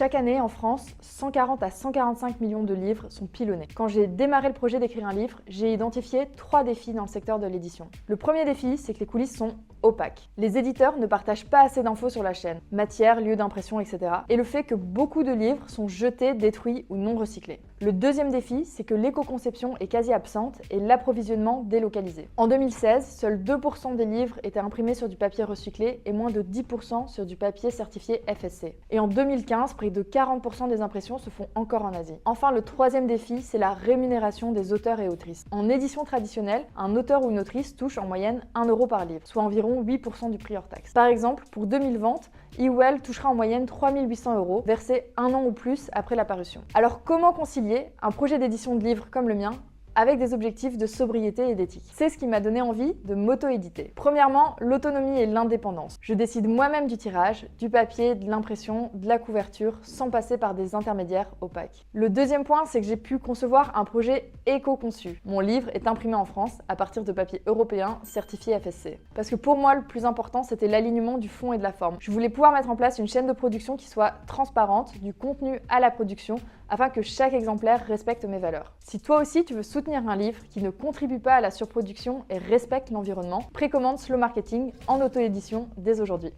Chaque année, en France, 140 à 145 millions de livres sont pilonnés. Quand j'ai démarré le projet d'écrire un livre, j'ai identifié 3 défis dans le secteur de l'édition. Le premier défi, c'est que les coulisses sont opaques. Les éditeurs ne partagent pas assez d'infos sur la chaîne, matière, lieu d'impression, etc. Et le fait que beaucoup de livres sont jetés, détruits ou non recyclés. Le deuxième défi, c'est que l'éco-conception est quasi absente et l'approvisionnement délocalisé. En 2016, seuls 2% des livres étaient imprimés sur du papier recyclé et moins de 10% sur du papier certifié FSC. Et en 2015, près de 40% des impressions se font encore en Asie. Enfin, le troisième défi, c'est la rémunération des auteurs et autrices. En édition traditionnelle, un auteur ou une autrice touche en moyenne 1 euro par livre, soit environ 8% du prix hors taxe. Par exemple, pour 2000 ventes, eWell touchera en moyenne 3 800 euros, versés 1 an ou plus après la parution. Alors comment concilier un projet d'édition de livres comme le mien avec des objectifs de sobriété et d'éthique? C'est ce qui m'a donné envie de m'auto-éditer. Premièrement, l'autonomie et l'indépendance. Je décide moi-même du tirage, du papier, de l'impression, de la couverture, sans passer par des intermédiaires opaques. Le deuxième point, c'est que j'ai pu concevoir un projet éco-conçu. Mon livre est imprimé en France à partir de papier européen certifié FSC. Parce que pour moi, le plus important, c'était l'alignement du fond et de la forme. Je voulais pouvoir mettre en place une chaîne de production qui soit transparente, du contenu à la production, afin que chaque exemplaire respecte mes valeurs. Si toi aussi tu veux soutenir un livre qui ne contribue pas à la surproduction et respecte l'environnement, précommande Slow Marketing en auto-édition dès aujourd'hui.